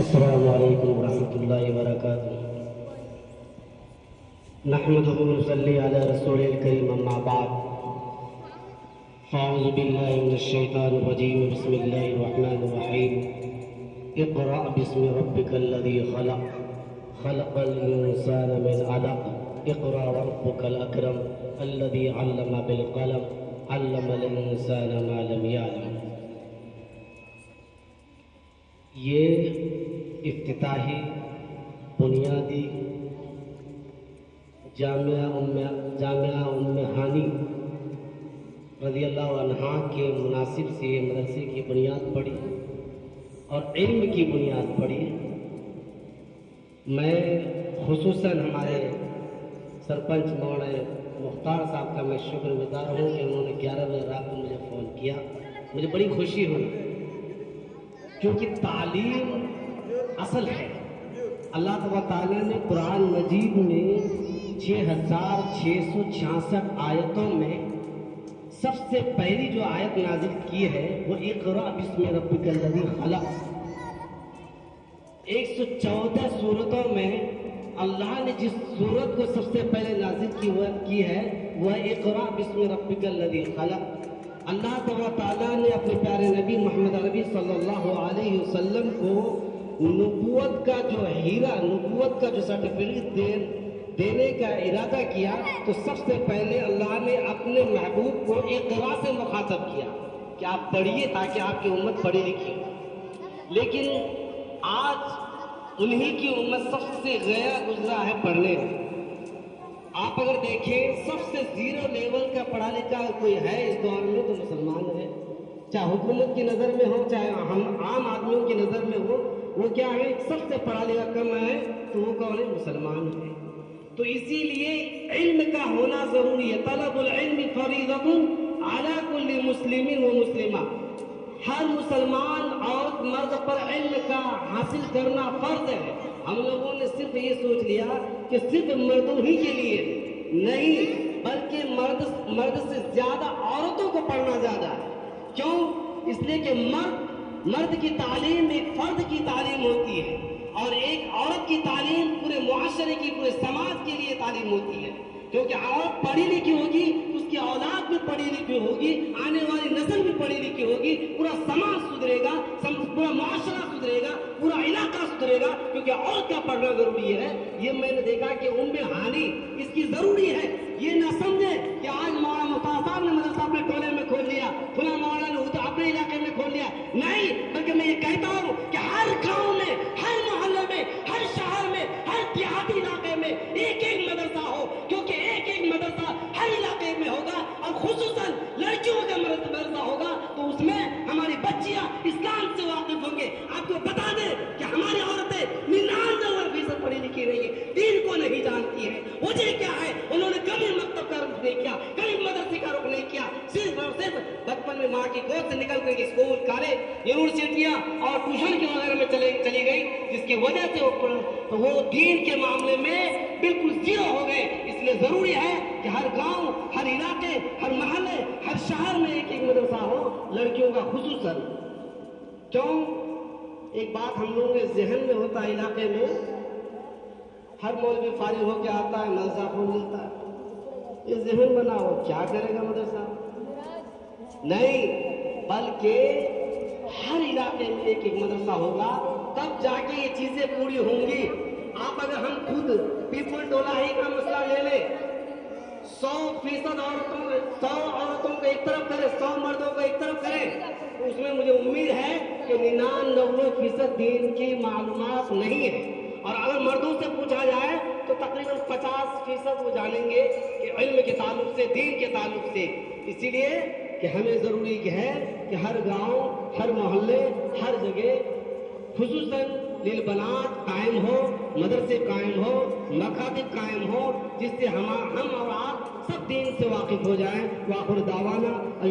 السلام علیکم ورحمۃ اللہ وبرکاتہ۔ نحمده ونصلی علی رسول الکریم، اما بعد، فاعوذ باللہ من الشیطان الرجیم، بسم اللہ الرحمن الرحیم۔ اقرأ باسم ربک الذی خلق، خلق الانسان من علق، اقرأ وربک الاکرم الذی علم بالقلم، علم الانسان ما لم یعلم۔ یہ افتتاحی بنیادی جامعہ ام ہانی رضی اللہ عنہا کے مناسب سے یہ مدرسے کی بنیاد پڑی اور علم کی بنیاد پڑی۔ میں خصوصاً ہمارے سرپنچ مولانا مختار صاحب کا میں شکر گزار ہوں کہ انہوں نے 11 بجے رات کو مجھے فون کیا۔ مجھے بڑی خوشی ہوئی کیونکہ تعلیم اصل ہے۔ اللہ تبارک تعالیٰ نے قرآن مجید میں 6666 آیتوں میں سب سے پہلی جو آیت نازل کی ہے وہ اقرأ باسم ربک الذی خلق۔ 114 سورتوں میں اللہ نے جس سورت کو سب سے پہلے نازل کی ہے وہ اقرأ باسم ربک الذی خلق۔ اللہ تعالیٰ نے اپنے پیارے نبی محمد عربی صلی اللہ علیہ وسلم کو نبوت کا جو ہیرا، نبوت کا جو سرٹیفکیٹ دینے کا ارادہ کیا تو سب سے پہلے اللہ نے اپنے محبوب کو اقرا سے مخاطب کیا کہ آپ پڑھیے تاکہ آپ کی امت پڑھی لکھی۔ لیکن آج انہی کی امت سب سے گیا گزرا ہے پڑھنے میں۔ آپ اگر دیکھیں سب سے زیرو لیول کا پڑھا لکھا کوئی ہے اس دور میں تو مسلمان ہے، چاہے حکومت کی نظر میں ہو چاہے ہم عام آدمیوں کی نظر میں ہو، وہ کیا ہے سب سے پڑھا لکھا کم ہے تو وہ کون ہے؟ مسلمان ہے۔ تو اسی لیے علم کا ہونا ضروری ہے۔ طلب العلم فریضۃ علی کل مسلم و مسلمہ، ہر مسلمان عورت مرد پر علم کا حاصل کرنا فرض ہے۔ ہم لوگوں نے صرف یہ سوچ لیا کہ صرف مردوں ہی کے لیے نہیں، بلکہ مرد سے زیادہ عورتوں کو پڑھنا زیادہ ہے۔ کیوں؟ اس لیے کہ مرد کی تعلیم ایک فرد کی تعلیم ہوتی ہے اور ایک عورت کی تعلیم پورے معاشرے کی، پورے سماج کے لیے تعلیم ہوتی ہے۔ کیونکہ عورت پڑھی لکھی ہوگی تو اس کی اولاد بھی پڑھی لکھی ہوگی، آنے والی نسل بھی پڑھی لکھی ہوگی، پورا سماج سدھرے گا، پورا معاشرہ سدھرے گا، پورا علاقہ سدھرے گا، کیونکہ عورت کا پڑھنا ضروری ہے۔ یہ میں نے دیکھا کہ ام ہانی اس کی ضروری ہے۔ یہ نہ سمجھے کہ آج مولانا مختار صاحب نے مدرسہ اپنے ٹولے میں کھول لیا، فلاں مولانا نے اپنے علاقے میں کھول لیا، نہیں، بلکہ میں یہ کہتا ہوں کہ ہر گاؤں میں، ہر محلے میں، ہر شہر میں، ہر دیہاتی علاقے میں ایک مدرسہ ہو، کیونکہ ایک مدرسہ ہر علاقے میں ہوگا اور خصوصاً لڑکیوں کا مدرسہ ہوگا تو اس میں ہماری بچیاں اسلام سے واقف ہوں گے۔ آپ کو بتا دیں کہ ہماری عورتیں 99% پڑھی لکھی رہی ہے، دین کو نہیں جانتی ہے۔ وجہ کیا ہے؟ انہوں نے کبھی مکتب کا رخ نہیں کیا، کبھی مدرسے کا رخ نہیں کیا، صرف اور صرف بچپن میں ماں کی گود سے نکل کر اسکول، کالج، یونیورسٹیاں اور ٹیوشن کے وغیرہ میں چلی گئی، جس کی وجہ سے وہ دین کے معاملے میں بالکل زیرو ہو گئے۔ اس لیے ضروری ہے کہ ہر گاؤں، ہر علاقے، ہر محلے، ہر شہر میں ایک مدرسہ ہو، لڑکیوں کا خصوصاً۔ کیوں؟ ایک بات ہم لوگوں کے ذہن میں ہوتا ہے، علاقے میں ہر مولوی فارغ ہو کے آتا ہے، مدرسہ کھول لیتا ہے۔ یہ ذہن بناؤ کیا کرے گا مدرسہ؟ نہیں، بلکہ ہر علاقے میں ایک مدرسہ ہوگا، تب جا کے یہ چیزیں پوری ہوں گی۔ آپ اگر ہم خود پیپل ٹولہ ہی کا مسئلہ لے لیں، 100% عورتوں کو ایک طرف کرے، 100 مردوں کو ایک طرف کرے، تو اس میں مجھے امید ہے کہ 99% دین کی معلومات نہیں ہے۔ اور اگر مردوں سے پوچھا جائے تو تقریباً 50% وہ جانیں گے کہ علم کے تعلق سے، دین کے تعلق سے۔ اسی لیے کہ ہمیں ضروری ہے کہ ہر گاؤں، ہر محلے، ہر جگہ خصوصاً للبنات قائم ہو، مدرسے قائم ہو، مکاتب قائم ہو، جس سے ہم اور آپ سب دین سے واقف ہو جائیں۔ وآخر دعوانا